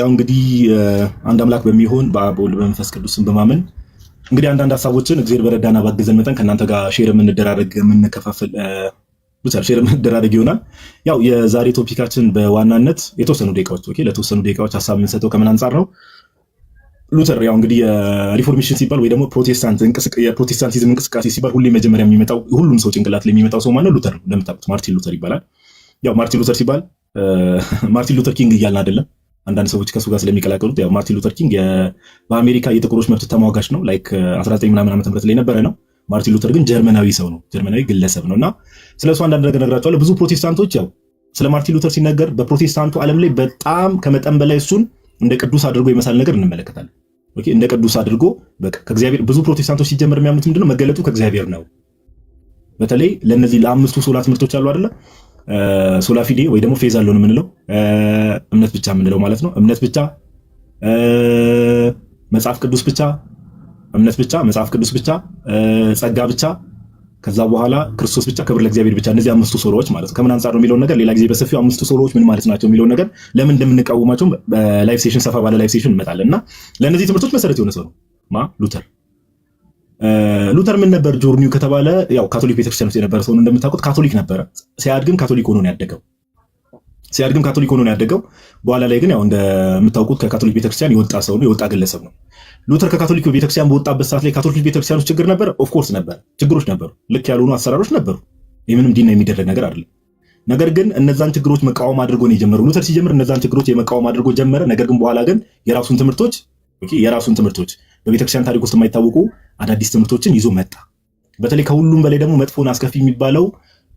ያው እንግዲህ አንድ አምላክ በሚሆን በአብ ወልድ በመንፈስ ቅዱስን በማመን እንግዲህ አንዳንድ ሀሳቦችን እግዚአብሔር በረዳና ባገዘን መጠን ከእናንተ ጋር ሼር የምንደራረግ የምንከፋፈል ሼር የምንደራረግ ይሆናል። ያው የዛሬ ቶፒካችን በዋናነት የተወሰኑ ደቂቃዎች ለተወሰኑ ደቂቃዎች ሀሳብ የምንሰጠው ከምን አንጻር ነው? ሉተር ያው እንግዲህ የሪፎርሜሽን ሲባል ወይ ደግሞ የፕሮቴስታንቲዝም እንቅስቃሴ ሲባል ሁሌ መጀመሪያ የሚመጣው ሁሉም ሰው ጭንቅላት ላይ የሚመጣው ሰው ማነው? ሉተር ነው። እንደምታውቁት ማርቲን ሉተር ይባላል። ያው ማርቲን ሉተር ሲባል ማርቲን ሉተር ኪንግ እያልን አይደለም። አንዳንድ ሰዎች ከሱ ጋር ስለሚቀላቀሉት ያው ማርቲን ሉተር ኪንግ በአሜሪካ የጥቁሮች መብት ተሟጋች ነው። ላይክ 19 ምናምን ዓመተ ምህረት ላይ የነበረ ነው። ማርቲን ሉተር ግን ጀርመናዊ ሰው ነው፣ ጀርመናዊ ግለሰብ ነውና ስለሱ አንዳንድ ነገር እነግራቸዋለሁ። ብዙ ፕሮቴስታንቶች ያው ስለ ማርቲን ሉተር ሲነገር በፕሮቴስታንቱ ዓለም ላይ በጣም ከመጠን በላይ እሱን እንደ ቅዱስ አድርጎ የመሳል ነገር እንመለከታለን። ኦኬ እንደ ቅዱስ አድርጎ በቃ ከእግዚአብሔር ብዙ ፕሮቴስታንቶች ሲጀምር የሚያምኑት ምንድነው? መገለጡ ከእግዚአብሔር ነው። በተለይ ለነዚህ ለአምስቱ ሶላ ትምህርቶች አሉ አይደለ? ሶላ ፊዴ ወይ ደግሞ ፌዝ አለው የምንለው እምነት ብቻ የምንለው ማለት ነው። እምነት ብቻ፣ መጽሐፍ ቅዱስ ብቻ፣ እምነት ብቻ፣ መጽሐፍ ቅዱስ ብቻ፣ ጸጋ ብቻ፣ ከዛ በኋላ ክርስቶስ ብቻ፣ ክብር ለእግዚአብሔር ብቻ። እነዚህ አምስቱ ሶሎዎች ማለት ነው። ከምን አንጻር ነው የሚለውን ነገር ሌላ ጊዜ በሰፊው አምስቱ ሶሎዎች ምን ማለት ናቸው የሚለውን ነገር ለምን እንደምንቃወማቸው በላይቭ ሴሽን ሰፋ ባለ ላይቭ ሴሽን እንመጣለን እና ለእነዚህ ትምህርቶች መሰረት የሆነ ሰው ነው ሉተር። ሉተር ምን ነበር ጆርኒው ከተባለ ያው ካቶሊክ ቤተክርስቲያን ውስጥ የነበረ ሰው እንደምታውቁት ካቶሊክ ነበረ። ሲያድግም ካቶሊክ ሆኖ ነው ያደገው። በኋላ ላይ ግን ያው እንደምታውቁት ከካቶሊክ ቤተክርስቲያን የወጣ ሰው ነው፣ የወጣ ግለሰብ ነው። ሉተር ከካቶሊክ ቤተክርስቲያን በወጣበት ሰዓት ላይ ካቶሊክ ቤተክርስቲያን ውስጥ ችግር ነበር። ኦፍ ኮርስ ነበር፣ ችግሮች ነበሩ፣ ልክ ያልሆኑ አሰራሮች ነበሩ። ይህ ምንም ዲና የሚደረግ ነገር አይደለም። ነገር ግን እነዛን ችግሮች መቃወም አድርጎ ነው የጀመረው። ሉተር ሲጀምር እነዛን ችግሮች የመቃወም አድርጎ ጀመረ። ነገር ግን በኋላ ግን የራሱን ትምህርቶች በቤተክርስቲያን ታሪክ ውስጥ የማይታወቁ አዳዲስ ትምህርቶችን ይዞ መጣ። በተለይ ከሁሉም በላይ ደግሞ መጥፎና አስከፊ የሚባለው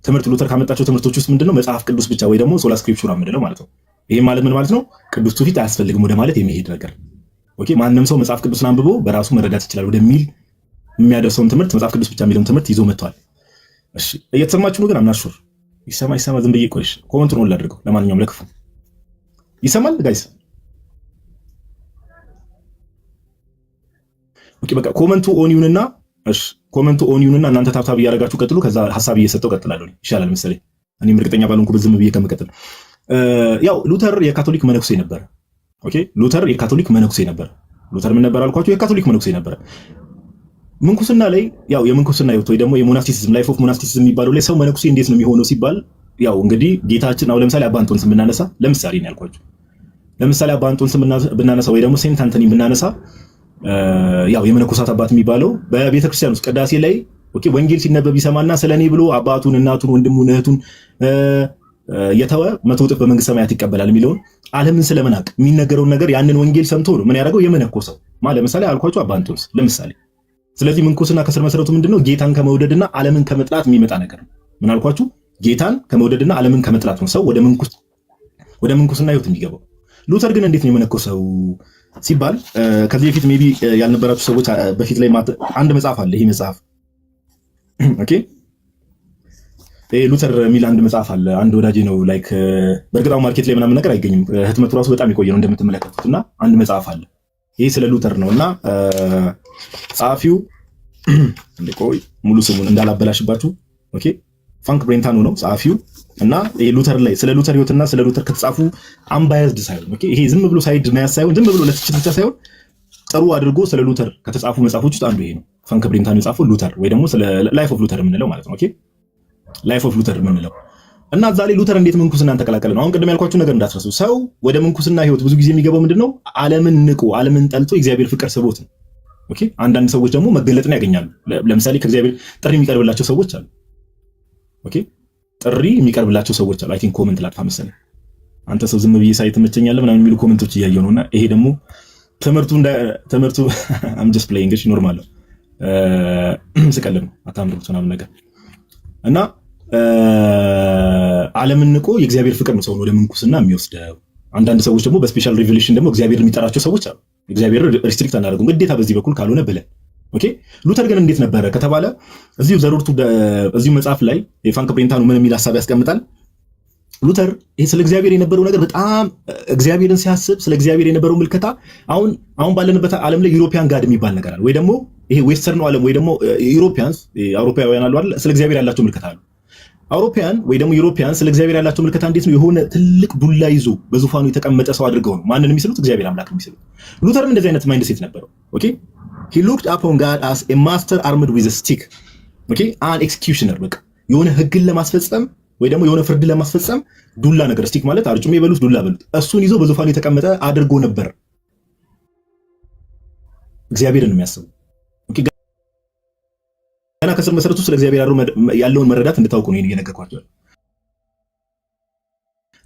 ትምህርት ሉተር ካመጣቸው ትምህርቶች ውስጥ ምንድነው? መጽሐፍ ቅዱስ ብቻ ወይ ደግሞ ሶላ ስክሪፕቹራ የምንለው ማለት ነው። ይሄ ማለት ምን ማለት ነው? ቅዱስ ትውፊት አያስፈልግም ወደ ማለት የሚሄድ ነገር። ኦኬ ማንም ሰው መጽሐፍ ቅዱስን አንብቦ በራሱ መረዳት ይችላል ወደሚል የሚያደርሰውን ትምህርት መጽሐፍ ቅዱስ ብቻ የሚለውን ትምህርት ይዞ መጥቷል። እሺ እየተሰማችሁ ነው? ግን አምናሹር ይሰማ ዝም ብዬ ቆይሽ ኮመንት ነው ላድርገው። ለማንኛውም ለክፉ ይሰማል ጋይስ? ኦኬ በቃ ኮመንቱ ኦን ይሁንና፣ እሺ ኮመንቱ ኦን ይሁንና እናንተ ታብታብ እያደረጋችሁ ቀጥሉ። ከዛ ሐሳብ እየሰጠው ቀጥላለሁ ይሻላል መሰለኝ። እኔም እርግጠኛ ባልሆንኩበት ዝም ብዬ ከምቀጥል ያው ሉተር የካቶሊክ መነኩሴ ነበር። ኦኬ ሉተር የካቶሊክ መነኩሴ ነበር። ሉተር ምን ነበር አልኳችሁ? የካቶሊክ መነኩሴ ነበር። ምንኩስና ላይ ያው የምንኩስና ህይወት ወይ ደግሞ የሞናስቲሲዝም ላይፍ ኦፍ ሞናስቲሲዝም የሚባለው ላይ ሰው መነኩሴ እንዴት ነው የሚሆነው ሲባል ያው እንግዲህ ጌታችን አሁን ለምሳሌ አባ አንጦንስን ብናነሳ ለምሳሌ ነው ያልኳችሁ። ለምሳሌ አባ አንጦንስን ብናነሳ ወይ ደግሞ ሴንት አንቶኒ ብናነሳ ያው የመነኮሳት አባት የሚባለው በቤተክርስቲያን ውስጥ ቅዳሴ ላይ ኦኬ ወንጌል ሲነበብ ይሰማና ስለኔ ብሎ አባቱን፣ እናቱን፣ ወንድሙን፣ እህቱን የተወ 100 እጥፍ በመንግስተ ሰማያት ይቀበላል የሚለውን ዓለምን ስለመናቅ የሚነገረውን ነገር ያንን ወንጌል ሰምቶ ነው ምን ያደረገው የመነኮሰው ለምሳሌ አልኳችሁ አባ አንጦንስ ለምሳሌ። ስለዚህ ምንኩስና ከስር መሰረቱ ምንድነው? ጌታን ከመውደድና ዓለምን ከመጥላት የሚመጣ ነገር ነው። ምን አልኳችሁ? ጌታን ከመውደድና ዓለምን ከመጥላት ነው ሰው ወደ ምንኩስና ህይወት የሚገባው። ሉተር ግን እንዴት ነው የመነኮሰው ሲባል ከዚህ በፊት ሜቢ ያልነበራችሁ ሰዎች በፊት ላይ አንድ መጽሐፍ አለ። ይሄ መጽሐፍ ኦኬ ሉተር የሚል አንድ መጽሐፍ አለ። አንድ ወዳጄ ነው ላይክ በእርግጥ ማርኬት ላይ ምናምን ነገር አይገኝም። ህትመቱ ራሱ በጣም የቆየ ነው እንደምትመለከቱት እና አንድ መጽሐፍ አለ። ይሄ ስለ ሉተር ነው እና ጸሐፊው ቆይ ሙሉ ስሙን እንዳላበላሽባችሁ ኦኬ ፍራንክ ብሬንታኖ ነው ጸሐፊው እና ሉተር ላይ ስለ ሉተር ህይወትና ስለ ሉተር ከተጻፉ አንባያዝድ ሳይሆን ኦኬ ይሄ ዝም ብሎ ሳይድ ማያዝ ሳይሆን ዝም ብሎ ለትችት ብቻ ሳይሆን ጥሩ አድርጎ ስለ ሉተር ከተጻፉ መጽሐፎች ውስጥ አንዱ ይሄ ነው። ፍራንክ ብሬንታኖ የጻፈው ሉተር ወይ ደግሞ ስለ ላይፍ ኦፍ ሉተር የምንለው ማለት ነው። ኦኬ ላይፍ ኦፍ ሉተር የምንለው እና እዛ ላይ ሉተር እንዴት ምንኩስናን ተቀላቀለ ነው። አሁን ቅድም ያልኳችሁ ነገር እንዳትረሱ። ሰው ወደ ምንኩስና ህይወት ብዙ ጊዜ የሚገባው ምንድነው? ዓለምን ንቆ ዓለምን ጠልቶ እግዚአብሔር ፍቅር ስቦት ነው። ኦኬ አንዳንድ ሰዎች ደግሞ መገለጥን ያገኛሉ። ለምሳሌ ከእግዚአብሔር ጥሪ የሚቀርብላቸው ሰዎች አሉ። ኦኬ ጥሪ የሚቀርብላቸው ሰዎች አሉ። አይ ቲንክ ኮሜንት ላጥፋ መሰለኝ። አንተ ሰው ዝም ብዬ ሳይ ትመቸኛለህ ምናምን የሚሉ ኮሜንቶች እያየሁ ነውና ይሄ ደግሞ ትምህርቱ አም ጀስት ፕሌይንግ እሺ ኖርማል ነው። ስቀልድ ነው አታምሩት ምናምን ነገር እና ዓለምን ንቆ የእግዚአብሔር ፍቅር ነው ሰውን ወደ ምንኩስና የሚወስደው። አንዳንድ ሰዎች ደግሞ በስፔሻል ሪቨሌሽን ደግሞ እግዚአብሔር የሚጠራቸው ሰዎች አሉ። እግዚአብሔር ሪስትሪክት አናደርገውም ግዴታ በዚህ በኩል ካልሆነ ብለን ኦኬ። ሉተር ግን እንዴት ነበረ ከተባለ እዚሁ ዘሮርቱ እዚሁ መጽሐፍ ላይ የፍራንክ ብሬንታኖ ምን የሚል ሐሳብ ያስቀምጣል። ሉተር ይሄ ስለ እግዚአብሔር የነበረው ነገር በጣም እግዚአብሔርን ሲያስብ ስለ እግዚአብሔር የነበረው ምልከታ አሁን ባለንበት ዓለም ላይ ዩሮፒያን ጋድ የሚባል ነገር አለ ወይ ደግሞ ይሄ ዌስተርን ዓለም ወይ ደግሞ ዩሮፒያንስ አውሮፓውያን አሉ አይደል? ስለ እግዚአብሔር ያላቸው ምልከታ አሉ። አውሮፓያን ወይ ደግሞ ዩሮፒያን ስለ እግዚአብሔር ያላቸው ምልከታ እንዴት ነው? የሆነ ትልቅ ዱላ ይዞ በዙፋኑ የተቀመጠ ሰው አድርገው ነው ማንን የሚስሉት? እግዚአብሔር አምላክ የሚስሉት። ሉተርም እንደዚህ አይነት ማይንድ ሴት ነበረው። ኦኬ he looked upon God as a master armed with a stick. ኦኬ an executioner በቃ የሆነ ህግን ለማስፈጸም ወይ ደግሞ የሆነ ፍርድ ለማስፈጸም ዱላ ነገር ስቲክ ማለት አርጩሜ በሉት ዱላ በሉት እሱን ይዞ በዙፋኑ የተቀመጠ አድርጎ ነበር እግዚአብሔርን የሚያስቡ። ኦኬ ገና ከስር መሰረቱ ስለ እግዚአብሔር ያለውን መረዳት እንድታውቁ ነው እየነገርኳችሁ።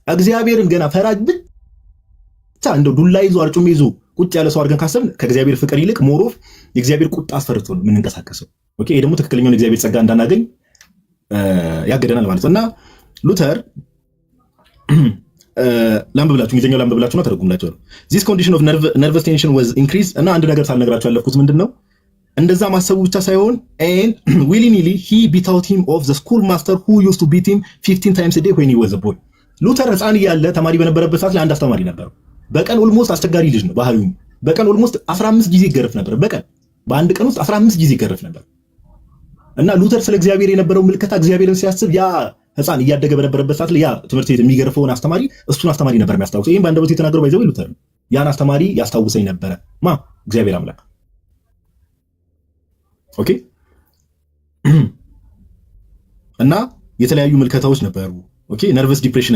እግዚአብሔርን ገና ፈራጅ ብቻ እንደው ዱላ ይዞ አርጩሜ ይዞ ቁጭ ያለ ሰው አድርገን ካሰብን ከእግዚአብሔር ፍቅር ይልቅ ሞሮፍ የእግዚአብሔር ቁጣ አስፈርቶ ነው የምንንቀሳቀሰው። ኦኬ ይሄ ደግሞ ትክክለኛውን የእግዚአብሔር ጸጋ እንዳናገኝ ያገደናል ማለት ነው። እና ሉተር ላምብላችሁ እንግሊዝኛው ላምብላችሁና ተረጉምላችሁ ነው this condition of nervous tension was increased። እና አንድ ነገር ሳልነግራችሁ ያለፍኩት ምንድነው እንደዛ ማሰቡ ብቻ ሳይሆን and willingly he betaught him of the school master who used to beat him 15 times a day when he was a boy። ሉተር ህፃን እያለ ተማሪ በነበረበት ሰዓት ላይ አንድ አስተማሪ ነበረው። በቀን ኦልሞስት አስቸጋሪ ልጅ ነው ባህሪው። በቀን ኦልሞስት 15 ጊዜ ይገረፍ ነበር። በቀን በአንድ ቀን ውስጥ 15 ጊዜ ይገረፍ ነበር። እና ሉተር ስለ እግዚአብሔር የነበረው ምልከታ እግዚአብሔርን ሲያስብ ያ ህፃን እያደገ በነበረበት ሰዓት ላይ ያ ትምህርት ቤት የሚገርፈውን አስተማሪ እሱን አስተማሪ ነበር የሚያስታውሰው። ይሄን በአንደበቱ የተናገረው ባይዘው ሉተር ነው። ያን አስተማሪ ያስታውሰኝ ነበረ እግዚአብሔር አምላክ። ኦኬ እና የተለያዩ ምልከታዎች ነበሩ። ኦኬ ነርቨስ ዲፕሬሽን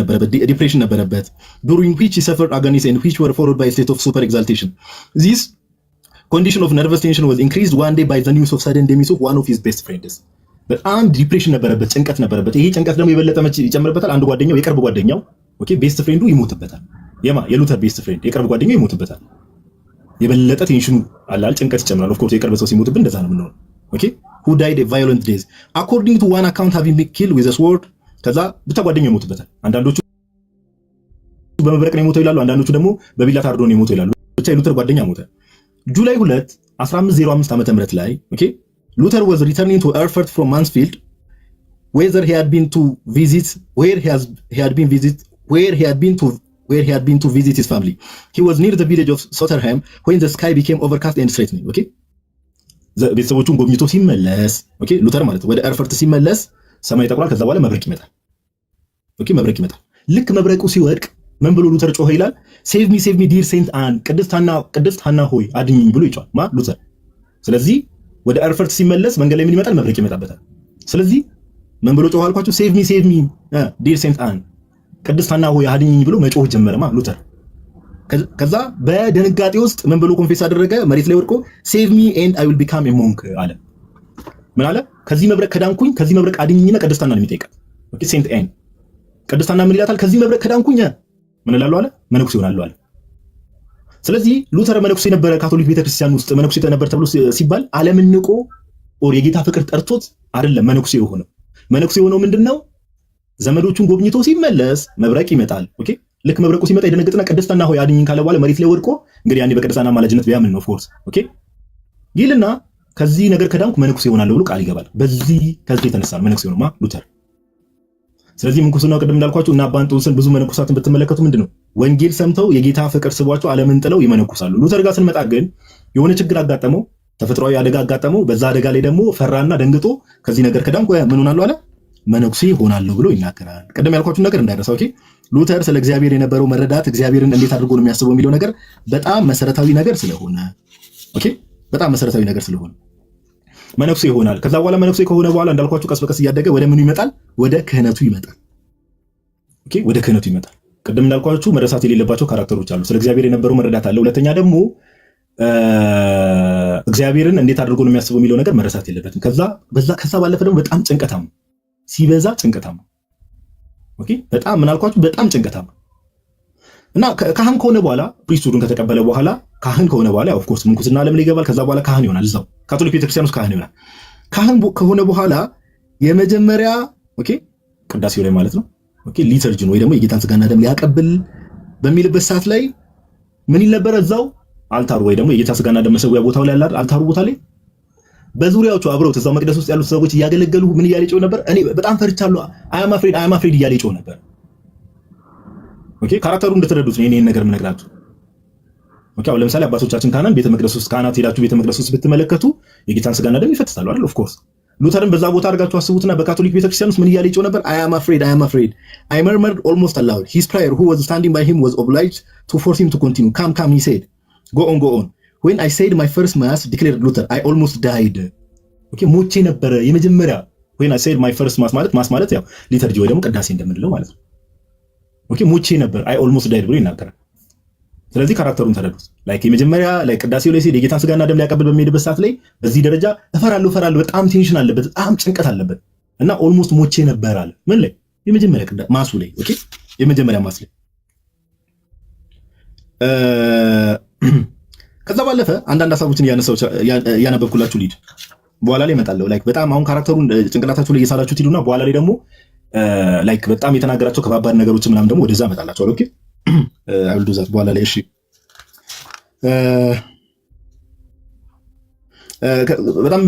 ነበረበት during which he suffered agonies and which were followed by a state of super exaltation. This condition of nervous tension was increased one day by the news of sudden demise of one of his best friends. በጣም ዲፕሬሽን ነበረበት፣ ጭንቀት ነበረበት። ይሄ ጭንቀት ደግሞ የበለጠ መቼ ይጨምርበታል? አንድ ጓደኛው የቅርብ ጓደኛው ኦኬ ቤስት ፍሬንዱ ይሞትበታል። የሉተር ቤስት ፍሬንድ የቅርብ ጓደኛው ይሞትበታል። የበለጠ ቴንሽኑ አላል ጭንቀት ይጨምራል። ኦፍ ኮርስ የቅርብ ሰው ሲሞትብን እንደዛ ነው የምንሆነው። ኦኬ who died a violent death according to one account having been killed with a sword። ከዛ ብቻ ጓደኛው ይሞትበታል። አንዳንዶቹ በመብረቅ ነው የሞተው ይላሉ፣ አንዳንዶቹ ደግሞ በቢላ ታርዶ ነው የሞተው ይላሉ። ብቻ የሉተር ጓደኛ ሞተ። ጁላይ 2 1505 ዓመተ ምህረት ላይ ኦኬ ሉተር was returning to Erfurt from Mansfield where he had been to visit his family. He was near the village of Sotterheim when the sky became overcast and threatening. ኦኬ ቤተሰቦቹን ጎብኝቶ ሲመለስ ኦኬ ሉተር ማለት ወደ ኤርፈርት ሲመለስ ሰማይ ጠቁራል። ከዛ በኋላ መብረቅ ይመጣል። ኦኬ መብረቅ ይመጣል። ልክ መብረቁ ሲወድቅ ምን ብሎ ሉተር ጮኸ ይላል? ሴቭ ሚ ዲር ሴንት አን ቅድስት ሐና ሆይ አድኝኝ ብሎ ይጮሃል ሉተር። ስለዚህ ወደ ኤርፈርት ሲመለስ መንገድ ላይ ምን ይመጣል? መብረቅ ይመጣበታል። ስለዚህ ምን ብሎ ጮኸ አልኳችሁ? ሴቭ ሚ ዲር ሴንት አን ቅድስት ሐና ሆይ አድኝኝ ብሎ መጮህ ጀመረ ሉተር። ከዛ በድንጋጤ ውስጥ ምን ብሎ ኮንፌስ አደረገ? መሬት ላይ ወድቆ ሴቭ ሚ ኤንድ አይ ዊል ቢካም ኤ ሞንክ አለ። ምን አለ? ከዚህ መብረቅ ከዳንኩኝ ከዚህ መብረቅ አድኝኝና ቅድስት ሐናን የሚጠይቃት ኦኬ ሴንት ኤን ቅድስት ሐና ምን ይላታል? ከዚህ መብረቅ ከዳንኩኝ ምን እላለሁ አለ? መነኩሴ እሆናለሁ አለ። ስለዚህ ሉተር መነኩሴ ነበረ። ካቶሊክ ቤተክርስቲያን ውስጥ መነኩሴ ነበር ተብሎ ሲባል ዓለምን ንቆ ኦር የጌታ ፍቅር ጠርቶት አይደለም መነኩሴ የሆነው። መነኩሴ የሆነው ምንድነው? ዘመዶቹን ጎብኝቶ ሲመለስ መብረቅ ይመጣል። ኦኬ ልክ መብረቁ ሲመጣ የደነገጠና ቅድስት ሐና ሆይ አድኝኝ ካለ በኋላ መሬት ላይ ወድቆ እንግዲህ ያኔ በቅድስት ሐና ማላጅነት ቢያምን ነው ፎርስ ኦኬ ይልና ከዚህ ነገር ከዳንኩ መነኩሴ እሆናለሁ ብሎ ቃል ይገባል። ከዚህ የተነሳ መነኩሴ ሆነማ ሉተር። ስለዚህ ምንኩስናው ቅድም እንዳልኳችሁ እና አባ እንጦንስን ብዙ መነኩሳትን ብትመለከቱ ምንድነው ወንጌል ሰምተው የጌታ ፍቅር ስቧቸው ዓለምን ጥለው ይመነኩሳሉ። ሉተር ጋር ስንመጣ ግን የሆነ ችግር አጋጠመው፣ ተፈጥሯዊ አደጋ አጋጠመው። በዛ አደጋ ላይ ደግሞ ፈራና ደንግጦ ከዚህ ነገር ከዳንኩ ምን ሆናለሁ አለ? መነኩሴ ሆናለሁ ብሎ ይናገራል። ቅድም ያልኳችሁ ነገር እንዳይረሳው። ኦኬ ሉተር ስለ እግዚአብሔር የነበረው መረዳት እግዚአብሔርን እንዴት አድርጎ ነው የሚያስበው የሚለው ነገር በጣም መሰረታዊ ነገር ስለሆነ ኦኬ በጣም መሰረታዊ ነገር ስለሆነ መነኩሴ ይሆናል። ከዛ በኋላ መነኩሴ ከሆነ በኋላ እንዳልኳችሁ ቀስ በቀስ እያደገ ወደ ምኑ ይመጣል? ወደ ክህነቱ ይመጣል። ኦኬ ወደ ክህነቱ ይመጣል። ቅድም እንዳልኳችሁ መረሳት የሌለባቸው ካራክተሮች አሉ። ስለ እግዚአብሔር የነበረው መረዳት አለ። ሁለተኛ ደግሞ እግዚአብሔርን እንዴት አድርጎ ነው የሚያስበው የሚለው ነገር መረሳት የለበትም። ከዛ ባለፈ ደግሞ በጣም ጭንቀታም፣ ሲበዛ ጭንቀታም። ኦኬ በጣም ምን አልኳችሁ? በጣም ጭንቀታም እና ካህን ከሆነ በኋላ ፕሪስቱድን ከተቀበለ በኋላ ካህን ከሆነ በኋላ ኦፍ ኮርስ ምንኩስና ዓለም ላይ ይገባል። ከዛ በኋላ ካህን ይሆናል። እዛው ካቶሊክ ቤተክርስቲያን ውስጥ ካህን ይሆናል። ካህን ከሆነ በኋላ የመጀመሪያ ኦኬ ቅዳሴው ላይ ማለት ነው ኦኬ ሊተርጂ ወይ ደግሞ የጌታን ስጋና ደም ሊያቀብል በሚልበት ሰዓት ላይ ምን ይል ነበር? እዛው አልታሩ ወይ ደግሞ የጌታ ስጋና ደም መሰዊያ ቦታው ላይ አላል አልታሩ ቦታ ላይ በዙሪያዎቹ አብረውት እዛው መቅደስ ውስጥ ያሉት ሰዎች እያገለገሉ ምን እያለ ይጮህ ነበር? እኔ በጣም ፈርቻለሁ፣ አይ አም አፍሬድ እያለ ይጮህ ነበር። ኦኬ ካራክተሩ እንደተረዱት ነው ይሄን ነገር የምነግራችሁ። ኦኬ አሁን ለምሳሌ አባቶቻችን ካህናት ቤተ መቅደስ ውስጥ ካህናት ሄዳችሁ ቤተ መቅደስ ውስጥ ብትመለከቱ የጌታን ስጋና ደም ይፈትታሉ አይደል? ኦፍ ኮርስ ሉተርን በዛ ቦታ አድርጋችሁ አስቡትና በካቶሊክ ቤተክርስቲያን ውስጥ ምን እያለ ይጮህ ነበር? I am afraid I murmured almost aloud. His prior who was standing by him was obliged to force him to continue. Come, he said. Go on. When I said my first mass, declared Luther, I almost died. Okay, ሞቼ ነበረ የመጀመሪያ when I said my first mass ማለት ያው ሊተርጂ ወይ ደግሞ ቅዳሴ እንደምንለው ማለት ነው። ኦኬ ሞቼ ነበር I almost died ብሎ ይናገራል። ስለዚህ ካራክተሩን ተረዱት። ላይክ የመጀመሪያ ላይ ቅዳሴው ላይ ሲሄድ የጌታን ስጋና ደም ሊያቀብል በሚሄድበት ሰዓት ላይ በዚህ ደረጃ እፈራለሁ፣ በጣም ቴንሽን አለበት፣ በጣም ጭንቀት አለበት እና ኦልሞስት ሞቼ ነበር አለ። ምን ላይ? የመጀመሪያ ማሱ ላይ። ኦኬ የመጀመሪያ ማስ ላይ። ከዛ ባለፈ አንዳንድ ሀሳቦችን ያነበብኩላችሁ ሊድ በኋላ ላይ እመጣለሁ። ላይክ በጣም አሁን ካራክተሩን ጭንቅላታችሁ ላይ እየሳላችሁት ሂዱና በኋላ ላይ ደግሞ ላይክ በጣም የተናገራቸው ከባባድ ነገሮች ምናምን ደግሞ ወደዛ እመጣላችኋለሁ። ኦኬ አብዱ ዛት በኋላ ላይ እሺ። በጣም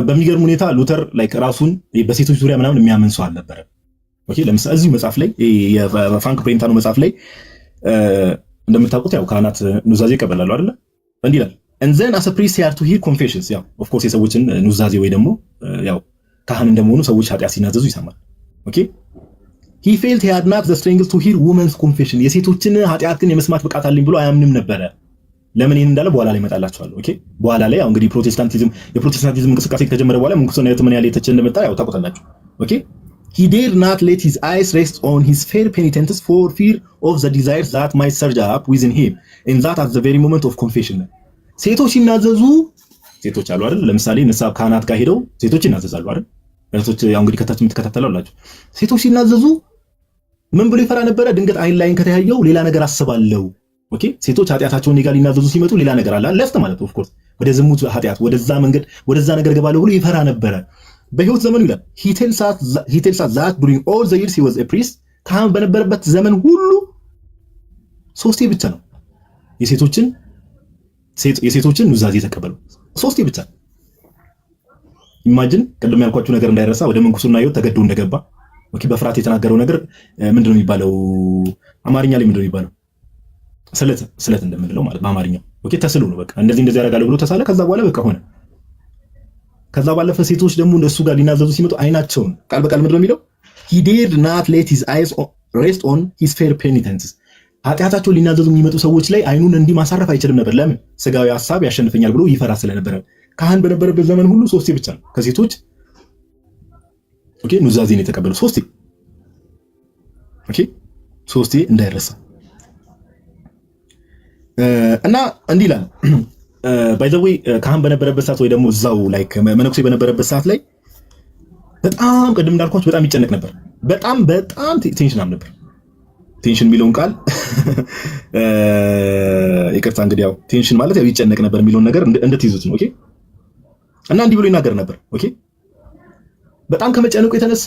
በሚገርም ሁኔታ ሉተር ላይክ ራሱን በሴቶች ዙሪያ ምናምን የሚያምን ሰው አልነበረ። ኦኬ ለምሳሌ እዚህ መጽሐፍ ላይ የፍራንክ ብሬንታኖ መጽሐፍ ላይ እንደምታውቁት ያው ካህናት ኑዛዜ ይቀበላሉ አይደለ? እንዲህ ይላል and then as a priest he had to hear confessions። ያው ኦፍ ኮርስ የሰዎችን ኑዛዜ ወይ ደግሞ ያው ካህን እንደመሆኑ ሰዎች ኃጢአት ሲናዘዙ ይሰማል። ኦኬ he felt he had not the strength to hear women's confession። የሴቶችን ኃጢአት ግን የመስማት ብቃት አለኝ ብሎ አያምንም ነበረ። ለምን ይሄን እንዳለ በኋላ ላይ እመጣላችኋለሁ። ኦኬ በኋላ ላይ ያው እንግዲህ የፕሮቴስታንቲዝም እንቅስቃሴ ከጀመረ በኋላ ምንኩስና ምን ያህል የተቸ እንደመጣ ያው ታውቁታላችሁ። ኦኬ he dared not let his eyes rest on his fair penitents for fear of the desires that might surge up within him and that at the very moment of confession። ሴቶች ሲናዘዙ ሴቶች አሉ አይደል? ለምሳሌ ንስሐ ካህናት ጋር ሄደው ሴቶች ይናዘዛሉ አይደል? ሴቶች ያው እንግዲህ ከታች የምትከታተላላችሁ። ሴቶች ሲናዘዙ ምን ብሎ ይፈራ ነበረ? ድንገት አይን ላይን ከተያየው ሌላ ነገር አስባለሁ። ኦኬ ሴቶች ኃጢአታቸውን ይጋል ሊናዘዙ ሲመጡ ሌላ ነገር አለ ለፍት ማለት ኦፍ ኮርስ ወደ ዝሙት ኃጢአት ወደዛ መንገድ ወደዛ ነገር ገባለሁ ብሎ ይፈራ ነበረ። በህይወት ዘመኑ ይላል he tells us that during all the years he was a priest ካህን በነበረበት ዘመን ሁሉ ሶስቴ ብቻ ነው የሴቶችን ኑዛዜ የተቀበለው። ሶስቴ ብቻ። ኢማጂን ቅድም ያልኳችሁ ነገር እንዳይረሳ ወደ ምንኩስና ህይወት ተገዶ እንደገባ። ኦኬ በፍርሃት የተናገረው ነገር ምንድነው የሚባለው? አማርኛ ላይ ምንድነው የሚባለው? ስለት እንደምንለው ማለት በአማርኛው። ኦኬ ተስሎ ነው በቃ እንደዚህ ያደርጋለሁ ብሎ ተሳለ። ከዛ በኋላ በቃ ሆነ። ከዛ ባለፈ ሴቶች ደግሞ እንደሱ ጋር ሊናዘዙ ሲመጡ አይናቸውን ቃል በቃል ምንድነው የሚለው? he dared not let his eyes rest on his fair penitents። ኃጢአታቸውን ሊናዘዙ የሚመጡ ሰዎች ላይ አይኑን እንዲህ ማሳረፍ አይችልም ነበር። ለምን? ስጋዊ ሐሳብ ያሸንፈኛል ብሎ ይፈራ ስለነበረ። ካህን በነበረበት ዘመን ሁሉ ሶስቴ ብቻ ነው ከሴቶች ኦኬ ኑዛዜን የተቀበለው። ሶስቴ። ኦኬ ሶስቴ እንዳይረሳ እና እንዲህ ይላል ባይ ዘ ዌይ ካህን በነበረበት ሰዓት ወይ ደግሞ እዛው ላይክ መነኩሴ በነበረበት ሰዓት ላይ በጣም ቅድም እንዳልኳችሁ በጣም ይጨነቅ ነበር። በጣም ቴንሽናም ነበር። ቴንሽን የሚለውን ቃል ይቅርታ እንግዲህ ያው ቴንሽን ማለት ያው ይጨነቅ ነበር የሚለውን ነገር እንድትይዙት ነው። ኦኬ እና እንዲህ ብሎ ይናገር ነበር። ኦኬ በጣም ከመጨነቁ የተነሳ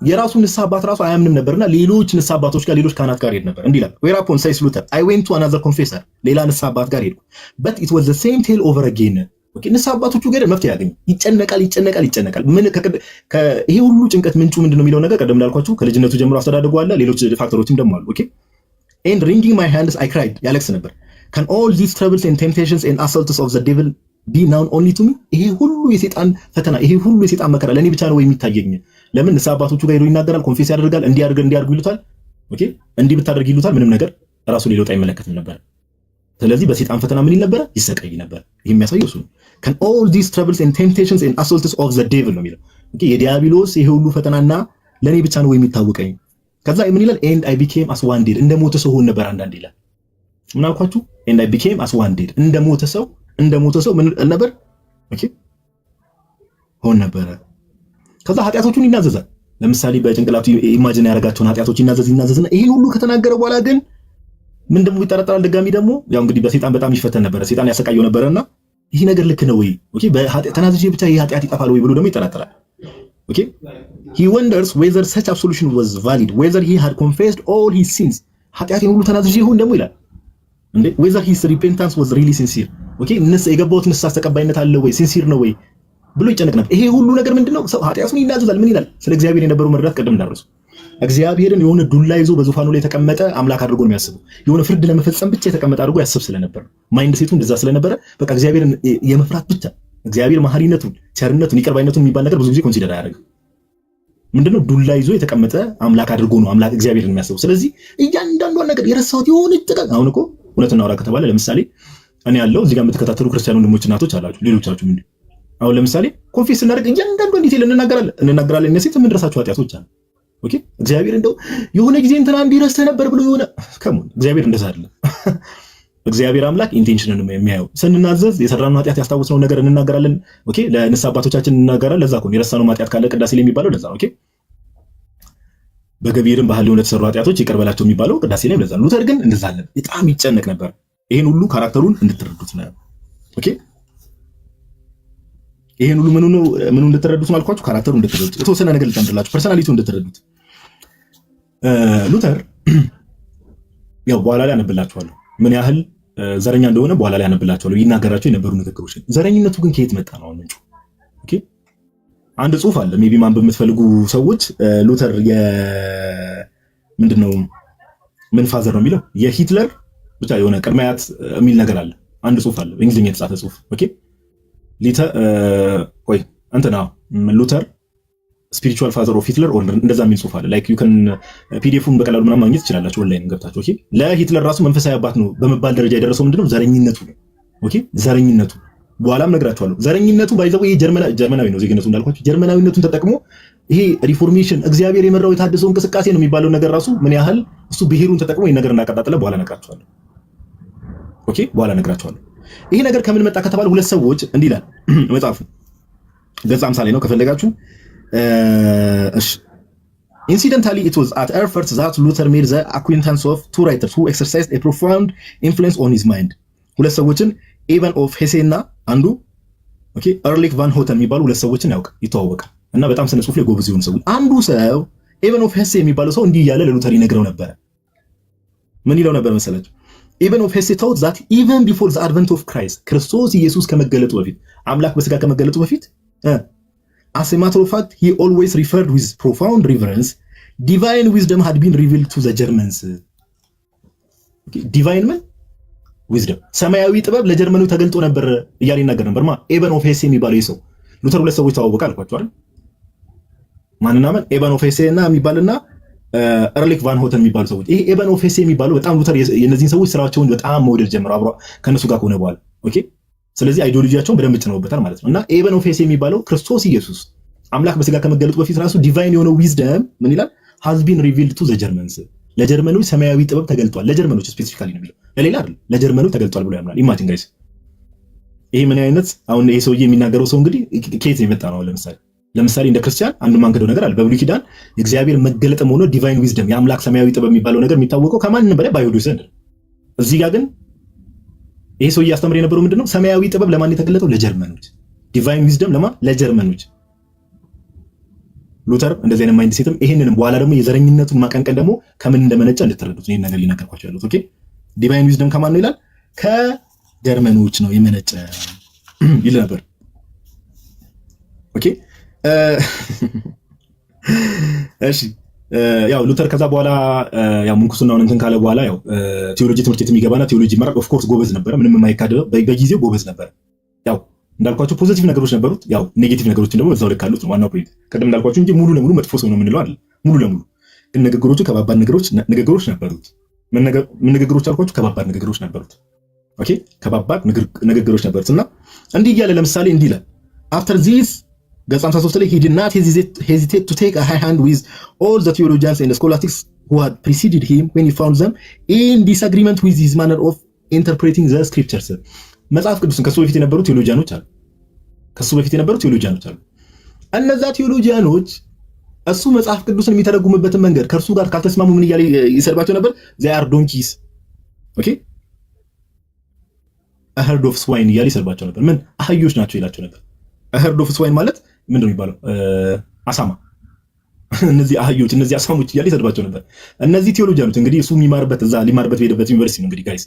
የራሱን ንስሐ አባት ራሱ አያምንም ነበርና ሌሎች ንስሐ አባቶች ጋር ሌሎች ካህናት ጋር ሄድ ነበር። እንዲህ ይላል whereupon says Luther I went to another confessor ሌላ ንስሐ አባት ጋር ሄድኩ but it was the same tale over again። ኦኬ ንስሐ አባቶቹ ጋር መፍትሄ ያገኝ ይጨነቃል። ምን ይሄ ሁሉ ጭንቀት ምንጩ ምንድነው የሚለው ነገር ቀደም እንዳልኳችሁ ከልጅነቱ ጀምሮ አስተዳደጉ አለ። ሌሎች ፋክተሮችም ደግሞ አሉ። ኦኬ and wringing my hands I cried ያለቅስ ነበር can all these troubles and temptations and assaults of the devil be known only to me። ይሄ ሁሉ የሰይጣን ፈተና ይሄ ሁሉ የሰይጣን መከራ ለኔ ብቻ ነው የሚታየኝ? ለምን ንስሐ አባቶቹ ጋር ሄዶ ይናገራል፣ ኮንፌስ ያደርጋል፣ እንዲያርጉ ይሉታል። ኦኬ እንዲህ ብታደርግ ይሉታል። ምንም ነገር ራሱ ሊለውጥ አይመለከትም ነበር። ስለዚህ በሰይጣን ፈተና ምን ይል ነበር? ይሰቃይ ነበር። ይሄ የሚያሳየው እሱ ነው። can all these troubles and temptations and assaults of the devil ነው የሚለው። ኦኬ የዲያብሎስ ይሄ ሁሉ ፈተናና ለኔ ብቻ ነው የሚታወቀኝ። ከዛ ምን ይላል? and I became as one dead እንደ ሞተ ሰው ሆነ ነበር። አንዳንድ ይላል ምን አልኳችሁ? and I became as one dead እንደ ሞተ ሰው ምን ነበር? ኦኬ ሆነ ነበር። ከዛ ኃጢአቶቹን ይናዘዛል። ለምሳሌ በጭንቅላቱ ኢማጂን ያደረጋቸውን ኃጢአቶች ይናዘዝና ይሄን ሁሉ ከተናገረ በኋላ ግን ምን ደግሞ ይጠራጠራል። ድጋሚ ደግሞ ያው እንግዲህ በሰይጣን በጣም ይፈተን ነበር። ሰይጣን ያሰቃየው ነበርና ይሄ ነገር ልክ ነው ወይ? ኦኬ በኃጢአት ተናዝዤ ብቻ ይሄ ኃጢአት ይጠፋል ወይ ብሎ ደግሞ ይጠራጠራል። ኦኬ he wonders whether such absolution was valid, whether he had confessed all his sins። ኃጢአቴን ሁሉ ተናዝዤ ይሁን ደግሞ ይላል እንዴ whether his repentance was really sincere። ኦኬ የገባሁት ንስሐ ተቀባይነት አለው ወይ? ሲንሲር ነው ወይ ብሎ ይጨነቅ ነበር። ይሄ ሁሉ ነገር ምንድነው? ሰው ኃጢአቱን ይናዘዛል። ምን ይላል? ስለ እግዚአብሔር የነበረው መረዳት ቀደም እንዳረሱ እግዚአብሔርን የሆነ ዱላ ይዞ በዙፋኑ ላይ የተቀመጠ አምላክ አድርጎ ነው የሚያስበው። የሆነ ፍርድ ለመፈጸም ብቻ የተቀመጠ አድርጎ ያስብ ስለነበር ማይንድ ሴቱ እንደዛ ስለነበረ በቃ እግዚአብሔርን የመፍራት ብቻ እግዚአብሔር መሐሪነቱን፣ ቸርነቱን፣ ይቅርባይነቱን የሚባል ነገር ብዙ ጊዜ ኮንሲደር አያደርግም። ምንድነው ዱላ ይዞ የተቀመጠ አምላክ አድርጎ ነው አምላክ እግዚአብሔርን የሚያስበው። ስለዚህ እያንዳንዷን ነገር የረሳሁት የሆነች ጥቅም አሁን እኮ እውነት እናውራ ከተባለ ለምሳሌ እኔ ያለው እዚህ ጋር የምትከታተሉ ክርስቲያን ወንድሞች እናቶች አላችሁ፣ ሌሎቻችሁ ምንድን አሁን ለምሳሌ ኮንፌስ ስናደርግ እያንዳንዷን ዲቴል እንናገራለን። እነዚህ የምንረሳቸው ኃጢአቶች አሉ። ኦኬ እግዚአብሔር እንደው የሆነ ጊዜ እንትና እንዲረስተህ ነበር ብሎ የሆነ ከሞን እግዚአብሔር እንደዛ አይደለም። እግዚአብሔር አምላክ ኢንቴንሽንን የሚያየው ስንናዘዝ የሰራነው ኃጢአት ያስታወስነው ነገር እንናገራለን። ኦኬ ለንስሐ አባቶቻችን እንናገራለን። ለዛ እኮ የረሳነው ኃጢአት ካለ ቅዳሴ ላይ የሚባለው ለዛ ነው። ኦኬ በገቢርም ባህል የሆነ የተሰሩ ኃጢአቶች ይቅር በላቸው የሚባለው ቅዳሴ ላይ ለዛ ነው። ሉተር ግን እንደዛ አለ። በጣም ይጨነቅ ነበር። ይሄን ሁሉ ካራክተሩን እንድትረዱት ነው። ኦኬ ይሄን ሁሉ ምኑ እንድትረዱት ማልኳችሁ ካራክተሩ እንድትረዱት የተወሰነ ነገር ልጨምርላችሁ፣ ፐርሰናሊቲው እንድትረዱት። ሉተር ያው በኋላ ላይ አነብላችኋለሁ ምን ያህል ዘረኛ እንደሆነ በኋላ ላይ አነብላችኋለሁ። ይናገራቸው የነበሩ ንግግሮች። ዘረኝነቱ ግን ከየት መጣ ነው ምንጩ? ኦኬ አንድ ጽሑፍ አለ ሜቢ ማንበብ የምትፈልጉ ሰዎች ሉተር ምንድነው ምን ፋዘር ነው የሚለው የሂትለር ብቻ የሆነ ቅድሚያት የሚል ነገር አለ። አንድ ጽሑፍ አለ በእንግሊዝኛ የተጻፈ ጽሑፍ። ኦኬ ሉተር ስፒሪቹዋል ፋዘር ኦፍ ሂትለር ኦር እንደዛ የሚል ጽሑፍ አለ። ላይክ ዩ ካን ፒዲኤፉን በቀላሉ ምናምን ማግኘት ትችላላችሁ ኦንላይን ገብታችሁ። ኦኬ ለሂትለር ራሱ መንፈሳዊ አባት ነው በመባል ደረጃ የደረሰው ምንድነው ዘረኝነቱ ነው። ኦኬ ዘረኝነቱ በኋላም ነግራችኋለሁ። ዘረኝነቱ ባይዘው ይሄ ጀርመናዊ ነው ዜግነቱ እንዳልኳችሁ። ጀርመናዊነቱን ተጠቅሞ ይሄ ሪፎርሜሽን እግዚአብሔር የመራው የታደሰው እንቅስቃሴ ነው የሚባለው ነገር ራሱ ምን ያህል እሱ ብሔሩን ተጠቅሞ ይሄን ነገር እንዳቀጣጠለ በኋላ ነግራችኋለሁ። ኦኬ በኋላ ነግራችኋለሁ። ይሄ ነገር ከምን መጣ ከተባለ ሁለት ሰዎች እንዲህ ይላል መጽሐፉ ገጽ 50 ላይ ነው ከፈለጋችሁ። እሺ Incidentally, it was at Erfurt that Luther made the acquaintance of two writers who exercised a profound influence on his mind. ሁለት ሰዎችን ኤቨን ኦፍ ሄሴ እና አንዱ ኦኬ ኤርሊክ ቫን ሆተን የሚባሉ ሁለት ሰዎችን ይተዋወቃል እና በጣም ስነ ጽሑፍ ላይ ጎበዝ የሆኑ ሰዎች። አንዱ ሰው ኤቨን ኦፍ ሄሴ የሚባለው ሰው እንዲህ እያለ ለሉተር ይነግረው ነበር። ምን ይለው ነበር መሰላችሁ? ኤቨን ኦፍ ሄሴ taught that even before the advent of Christ, ክርስቶስ ኢየሱስ ከመገለጡ በፊት አምላክ በስጋ ከመገለጡ በፊት as a matter of fact, he always referred with profound reverence, divine wisdom had been revealed to the Germans. Okay, divine wisdom ሰማያዊ ጥበብ ለጀርመኑ ተገልጦ ነበር እያለ ይናገር ነበር። ኤቨን ኦፍ ሄሴ የሚባለው ሰው ሉተር ሁለት ሰዎች ተዋወቀ አልኳችሁ አይደል? ማንና ማን? ኤቨን ኦፍ ሄሴ እና የሚባልና ኤርሊክ ቫን ሆተን የሚባሉ ሰዎች። ይሄ ኤቨን ኦፍ ሄሴ የሚባለው በጣም ሉተር የነዚህን ሰዎች ስራቸውን በጣም መውደድ ጀምሮ አብሮ ከነሱ ጋር ከሆነ በኋላ ኦኬ ስለዚህ አይዲዮሎጂያቸውን በደንብ ጭነውበታል ማለት ነው። እና ኤቨን ኦፍ ሄሴ የሚባለው ክርስቶስ ኢየሱስ አምላክ በስጋ ከመገለጡ በፊት ራሱ ዲቫይን የሆነው ዊዝደም ምን ይላል? has been revealed to the Germans ለጀርመኖች ሰማያዊ ጥበብ ተገልጧል። ለጀርመኖች ስፔሲፊካሊ ነው የሚለው ለሌላ አይደል፣ ለጀርመኖች ተገልጧል ብሎ ያምናል። ኢማጂን ጋይስ ይሄ ምን አይነት አሁን ይሄ ሰውዬ የሚናገረው ሰው እንግዲህ ከየት የመጣ ነው? ለምሳሌ እንደ ክርስቲያን አንዱ ማንገደው ነገር አለ። በብሉይ ኪዳን የእግዚአብሔር መገለጥም ሆኖ ዲቫይን ዊዝደም የአምላክ ሰማያዊ ጥበብ የሚባለው ነገር የሚታወቀው ከማንም በላይ በአይሁዶች ዘንድ ነው። እዚህ ጋር ግን ይሄ ሰው እያስተምር የነበረው ምንድነው? ሰማያዊ ጥበብ ለማን የተገለጠው? ለጀርመኖች። ዲቫይን ዊዝደም ለማን? ለጀርመኖች። ሉተር እንደዚህ አይነት ማይንድ ሴትም ይሄንንም በኋላ ደግሞ የዘረኝነቱን ማቀንቀን ደግሞ ከምን እንደመነጨ እንድትረዱት ይሄን ነገር ሊነገርኳቸው ያሉት። ኦኬ ዲቫይን ዊዝደም ከማን ነው ይላል? ከጀርመኖች ነው የመነጨ ይል ነበር። ኦኬ እሺ ያው ሉተር ከዛ በኋላ ያው ምንኩስናውን እንትን ካለ በኋላ ያው ቴዎሎጂ ትምህርት ቤት የሚገባና ቴዎሎጂ ይማራል። ኦፍ ኮርስ ጎበዝ ነበር፣ ምንም የማይካደው በጊዜው ጎበዝ ነበር። ያው እንዳልኳችሁ ፖዚቲቭ ነገሮች ነበሩት፣ ያው ኔጌቲቭ ነገሮችን ደግሞ በዛው ልክ አሉት። ዋናው ፖይንት ቅድም እንዳልኳችሁ እንጂ ሙሉ ለሙሉ መጥፎ ሰው ነው የምንለው አይደል። ሙሉ ለሙሉ ግን ንግግሮቹ ከባባድ ንግግሮች ነበሩት። ምን ንግግሮች አልኳችሁ? ከባባድ ንግግሮች ነበሩት። ኦኬ ከባባድ ንግግሮች ነበሩት እና እንዲህ እያለ ለምሳሌ እንዲህ ይላል አፍተር ዚስ ገጽ 53 ላይ he did not hesitate to take a high hand with all the theologians and the scholastics who had preceded him when he found them in disagreement with his manner of interpreting the scriptures. መጽሐፍ ቅዱስን ከሱ በፊት የነበሩ ቴዎሎጂያኖች አሉ። እነዛ ቴዎሎጂያኖች እሱ መጽሐፍ ቅዱስን የሚተረጉምበትን መንገድ ከእርሱ ጋር ካልተስማሙ ምን እያለ ይሰድባቸው ነበር? they are donkeys. ኦኬ a herd of swine እያለ ይሰድባቸው ነበር። ምን አህዮች ናቸው ይላቸው ነበር። a herd of swine ማለት ምንድን ነው የሚባለው? አሳማ። እነዚህ አህዮች፣ እነዚህ አሳሞች እያለ ይሰድባቸው ነበር። እነዚህ ቴዎሎጂያኖች እንግዲህ እሱ የሚማርበት እዛ ሊማርበት በሄደበት ዩኒቨርሲቲ ነው እንግዲህ ጋይስ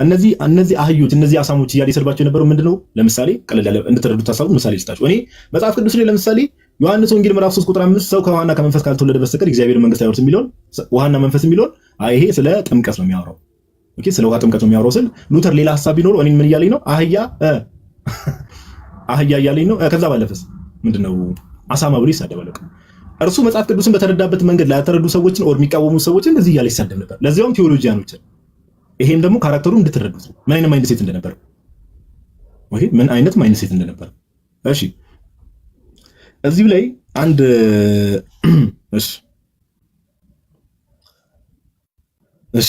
እነዚህ አህዮች፣ እነዚህ አሳሞች እያለ ይሰድባቸው የነበረው ምንድነው? ለምሳሌ ቀለል ያለ እንድትረዱት ታሳቡ ምሳሌ ልስጣችሁ። እኔ መጽሐፍ ቅዱስ ላይ ለምሳሌ ዮሐንስ ወንጌል ምዕራፍ 3 ቁጥር 5 ሰው ከውሃና ከመንፈስ ካልተወለደ በስተቀር እግዚአብሔር መንግስት አይወርስም የሚለውን ውሃና መንፈስ የሚለውን ይሄ ስለ ጥምቀት ነው የሚያወራው። ኦኬ ስለ ውሃ ጥምቀት ነው የሚያወራው ስል ሉተር ሌላ ሐሳብ ቢኖረው እኔ ምን እያለኝ ነው? አህያ እያለኝ ነው። ከዛ ባለፈስ ምንድነው አሳማ ብሎ ይሳደባል። እርሱ መጽሐፍ ቅዱስን በተረዳበት መንገድ ላተረዱ ሰዎችን ኦር የሚቃወሙ ሰዎችን እንደዚህ እያለ ይሳደብ ነበር፣ ለዚያውም ቴዎሎጂያኖችን። ይሄም ደግሞ ካራክተሩ እንድትረዱት ነው፣ ምን አይነት ማይንድ ሴት እንደነበር ወይ ምን አይነት ማይንድ ሴት እንደነበር። እሺ እዚሁ ላይ አንድ እሺ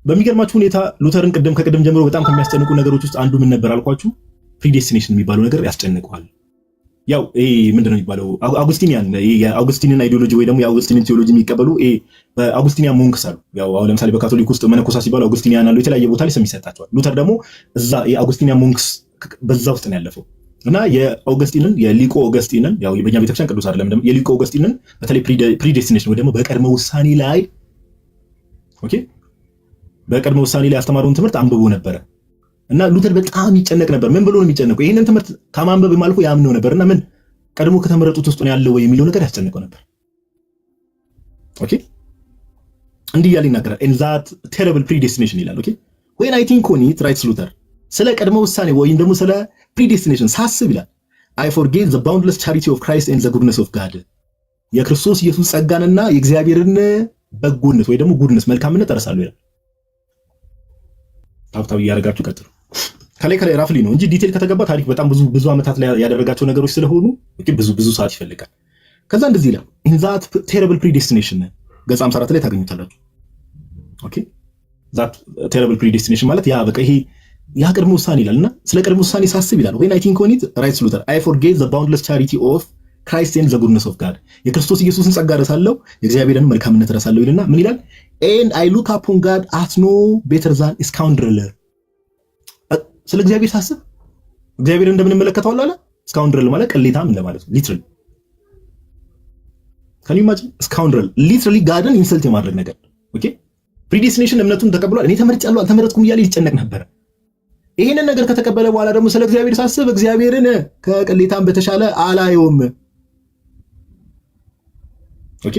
በሚገርማችሁ ሁኔታ ሉተርን ከቅድም ጀምሮ በጣም ከሚያስጨንቁ ነገሮች ውስጥ አንዱ ምን ነበር አልኳችሁ? ፕሪዴስቲኔሽን የሚባለው ነገር ያስጨንቀዋል። ያው ይሄ ምንድነው የሚባለው አውጉስቲኒያን የአውጉስቲኒያን አይዲዮሎጂ ወይ ደግሞ የአውጉስቲኒያን ቴዎሎጂ የሚቀበሉ በአውጉስቲኒያን ሞንክስ አሉ። ያው አሁን ለምሳሌ በካቶሊክ ውስጥ መነኮሳ ሲባሉ አውጉስቲኒያን አሉ፣ የተለያየ ቦታ ላይ ስም ይሰጣቸዋል። ሉተር ደግሞ እዛ የአውጉስቲኒያን ሞንክስ በዛ ውስጥ ነው ያለፈው እና የሊቆ ኦገስቲንን ያው በእኛ ቤተክርስቲያን ቅዱስ አይደለም፣ የሊቆ ኦገስቲንን በተለይ ፕሪዴስቲኔሽን ወይ ደግሞ በቀድመ ውሳኔ ላይ ኦኬ በቀድመ ውሳኔ ላይ ያስተማረውን ትምህርት አንብቦ ነበረ እና ሉተር በጣም ይጨነቅ ነበር። ምን ብሎ ነው የሚጨነቀው? ይሄንን ትምህርት ከማንበብ ማልፎ ያምነው ነበርና ምን ቀድሞ ከተመረጡት ውስጥ ነው ያለው ወይ የሚለው ነገር ያስጨንቀው ነበር። ኦኬ እንዲህ ያለ ይናገራል። in that terrible predestination ይላል። ኦኬ when I think on it writes ሉተር ስለ ቀድሞ ውሳኔ ወይም ደግሞ ስለ predestination ሳስብ ይላል I forget the boundless charity of Christ and the goodness of God የክርስቶስ ኢየሱስ ጸጋንና የእግዚአብሔርን በጎነት ወይ ደግሞ ጉድነስ መልካምነት እረሳለሁ ይላል። ታብታብ እያደረጋችሁ ቀጥሉ። ከላይ ራፍሊ ነው እንጂ ዲቴል ከተገባ ታሪክ በጣም ብዙ ዓመታት ላይ ያደረጋቸው ነገሮች ስለሆኑ ብዙ ሰዓት ይፈልጋል። ከዛ እንደዚህ ይላል in that terrible predestination ገጽ 54 ላይ ታገኙታላችሁ። ኦኬ that terrible predestination ማለት ያ በቃ ይሄ ያ ቅድመ ውሳኔ ይላልና ስለ ቅድመ ውሳኔ ሳስብ ይላል when I think on it writes Luther I forget the boundless charity of Christ and the goodness of God የክርስቶስ ኢየሱስን ጸጋ ረሳለሁ የእግዚአብሔርን መልካምነት ረሳለሁ ይልና ምን ይላል and I look upon God as no better than a scoundrel ስለ እግዚአብሔር ሳስብ እግዚአብሔር እንደምንመለከተው አለ ስካውንድረል ማለት ቅሌታም እንደማለት ነው ሊትራሊ can you imagine scoundrel literally ጋድን ኢንሰልት የማድረግ ነገር ኦኬ ፕሪዲስቲኔሽን እምነቱን ተቀብሏል እኔ ተመርጫለሁ አልተመረጥኩም እያለ ይጨነቅ ነበር ይሄንን ነገር ከተቀበለ በኋላ ደግሞ ስለ እግዚአብሔር ሳስብ እግዚአብሔርን ከቅሌታም በተሻለ አላየውም ኦኬ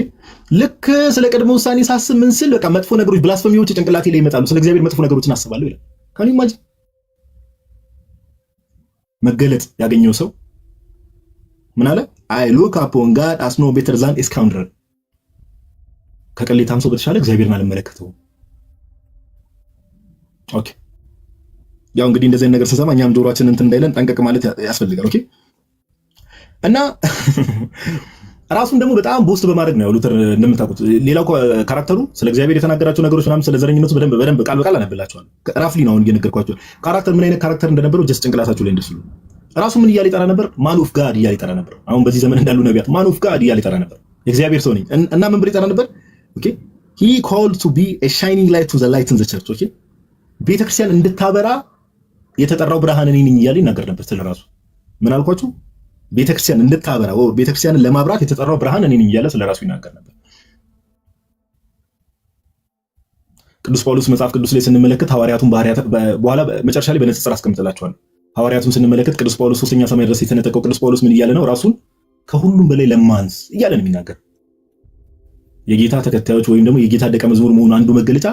ልክ ስለ ቀድሞ ውሳኔ ሳስብ ምን ስል በቃ መጥፎ ነገሮች ብላስፈሚዎች ጭንቅላቴ ላይ ይመጣሉ ስለ እግዚአብሔር መጥፎ ነገሮችን አስባለሁ ይላል can you imagine መገለጥ ያገኘው ሰው ምን አለ I look upon God as no better than a scoundrel ከቅሌታም ሰው በተሻለ እግዚአብሔርን አልመለከተውም ኦኬ ያው እንግዲህ እንደዚህ ነገር ስሰማ እኛም ጆሮአችንን እንትን እንዳይለን ጠንቀቅ ማለት ያስፈልጋል ኦኬ እና ራሱን ደግሞ በጣም ቦስት በማድረግ ነው ሉተር እንደምታውቁት ሌላው ካራክተሩ ስለ እግዚአብሔር የተናገራቸው ነገሮች ምናምን ስለ ዘረኝነቱ በደንብ ቃል በቃል አነብላችኋለሁ ራፍሊ ነው አሁን እየነገርኳችሁ ካራክተር ምን አይነት ካራክተር እንደነበረው ጀስት ጭንቅላታችሁ ላይ እንደስሉ ራሱ ምን እያለ ይጠራ ነበር ማን ኦፍ ጋድ እያለ ይጠራ ነበር አሁን በዚህ ዘመን እንዳሉ ነቢያት ማን ኦፍ ጋድ እያለ ይጠራ ነበር የእግዚአብሔር ሰው ነኝ እና ምን ብሎ ይጠራ ነበር ኦኬ he called to be a shining light to the light in the church ኦኬ ቤተክርስቲያን እንድታበራ የተጠራው ብርሃን እኔ ነኝ እያለ ይናገር ነበር ስለራሱ ምን አልኳችሁ ቤተክርስቲያን እንድታበራ ወይ ቤተክርስቲያንን ለማብራት የተጠራው ብርሃን እኔ ነኝ እያለ ስለራሱ ይናገር ነበር ቅዱስ ጳውሎስ መጽሐፍ ቅዱስ ላይ ስንመለከት ሐዋርያቱን ባህሪያት በኋላ መጨረሻ ላይ በንጽጽር አስቀምጥላችኋል ሐዋርያቱን ስንመለከት ቅዱስ ጳውሎስ ሶስተኛ ሰማይ ድረስ የተነጠቀው ቅዱስ ጳውሎስ ምን እያለ ነው ራሱን ከሁሉም በላይ ለማንስ እያለ ነው የሚናገር የጌታ ተከታዮች ወይም ደግሞ የጌታ ደቀ መዝሙር መሆኑ አንዱ መገለጫ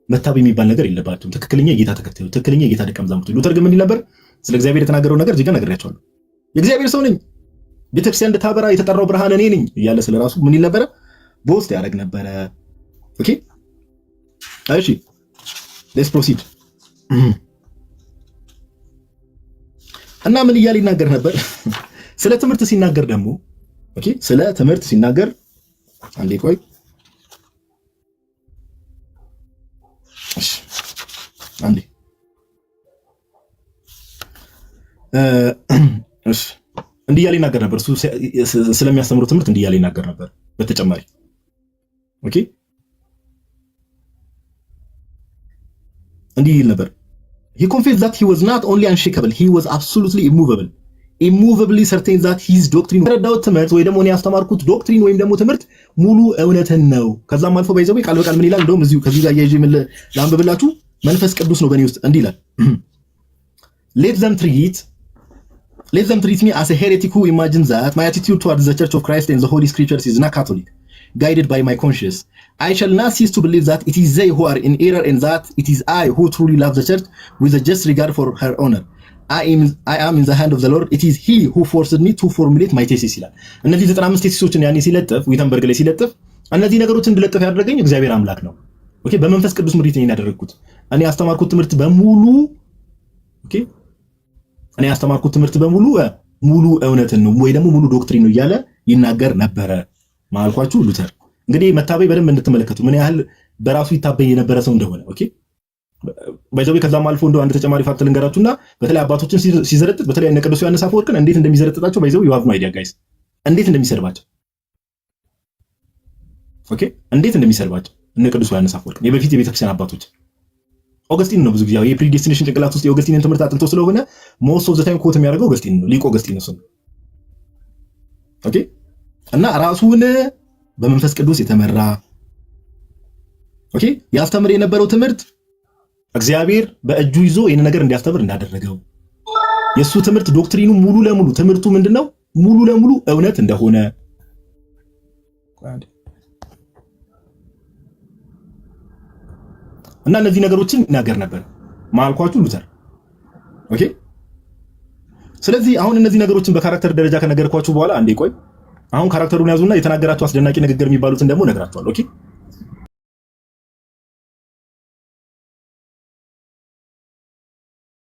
መታበይ የሚባል ነገር የለባቸውም ትክክለኛ የጌታ ተከታዮች ትክክለኛ የጌታ ደቀ መዛሙርት ሉተር ግን ምን ይል ነበር ስለ እግዚአብሔር የተናገረው ነገር እዚህ ጋር ነግሬያቸዋለሁ የእግዚአብሔር ሰው ነኝ ቤተክርስቲያን እንድታበራ የተጠራው ብርሃን እኔ ነኝ እያለ ስለራሱ ምን ይል ነበር ቦስት ያደርግ ነበር ኦኬ እሺ ሌትስ ፕሮሲድ እና ምን እያለ ይናገር ነበር ስለ ትምህርት ሲናገር ደግሞ ኦኬ ስለ ትምህርት ሲናገር አንዴ ቆይ እሺ አንዴ እሺ እንዲህ እያለ ይናገር ነበር እሱ ስለሚያስተምሩ ትምህርት እንዲህ እያለ ይናገር ነበር በተጨማሪ ኦኬ እንዲህ ይል ነበር he confessed that he was not only unshakable he was absolutely immovably certain that his doctrine ተረዳው ትምህርት ወይ ደግሞ እኔ ያስተማርኩት ዶክትሪን ወይም ደግሞ ትምህርት ሙሉ እውነትን ነው ከዛም አልፎ ባይዘው ቃል በቃል ምን ይላል እንደውም እዚሁ ከዚህ ጋር ያይዤ ምን ላንብብላችሁ መንፈስ ቅዱስ ነው በእኔ ውስጥ እንዲህ ይላል let them treat me as a heretic who imagines that my attitude towards the Church of Christ and the Holy Scriptures is not Catholic, guided by my conscience. I shall not cease to believe that it is they who are in error and that it is I who truly love the church with a just regard for her honor. I am in the hand of the Lord. It is he who forced me to formulate my thesis ይላል። እነዚህ 95 ቴሲሶችን ያኔ ሲለጥፍ ዊተንበርግ ላይ ሲለጥፍ እነዚህ ነገሮችን እንድለጥፍ ያደረገኝ እግዚአብሔር አምላክ ነው። ኦኬ በመንፈስ ቅዱስ ምሪት ነው ያደረግኩት። እኔ ያስተማርኩት ትምህርት በሙሉ ኦኬ እኔ ያስተማርኩት ትምህርት በሙሉ ሙሉ እውነትን ነው ወይ ደግሞ ሙሉ ዶክትሪን ነው እያለ ይናገር ነበረ ማልኳችሁ ሉተር። እንግዲህ መታበይ በደንብ እንድትመለከቱ ምን ያህል በራሱ ይታበይ የነበረ ሰው እንደሆነ ኦኬ ባይዘው ከዛም አልፎ እንደው አንድ ተጨማሪ ፋክት ልንገራችሁና በተለይ አባቶችን ሲዘረጥጥ በተለይ እነ ቅዱስ ዮሐንስ አፈወርቅን እንዴት እንደሚዘረጥጣቸው ባይዘው you have no idea guys እንዴት እንደሚሰድባቸው ኦኬ እንዴት እንደሚሰድባቸው እነ ቅዱስ ዮሐንስ አፈወርቅን የበፊት የቤተክርስቲያን አባቶች ኦገስቲን ነው ብዙ ጊዜ ያው የፕሪዲስቲኔሽን ጭንቅላት ውስጥ የኦገስቲንን ትምህርት አጥንቶ ስለሆነ ሞስት ኦፍ ዘ ታይም ኮት የሚያደርገው ኦገስቲን ነው ሊቅ ኦገስቲን ነው ኦኬ እና ራሱን በመንፈስ ቅዱስ የተመራ ኦኬ ያስተምር የነበረው ትምህርት እግዚአብሔር በእጁ ይዞ ይሄን ነገር እንዲያስተምር እንዳደረገው የሱ ትምህርት ዶክትሪኑ ሙሉ ለሙሉ ትምህርቱ ምንድነው ሙሉ ለሙሉ እውነት እንደሆነ እና እነዚህ ነገሮችን ይናገር ነበር ማልኳችሁ ሉተር ኦኬ ስለዚህ አሁን እነዚህ ነገሮችን በካራክተር ደረጃ ከነገርኳችሁ በኋላ አንዴ ቆይ አሁን ካራክተሩን ያዙና የተናገራቸው አስደናቂ ንግግር የሚባሉትን ደግሞ ነግራችኋለሁ ኦኬ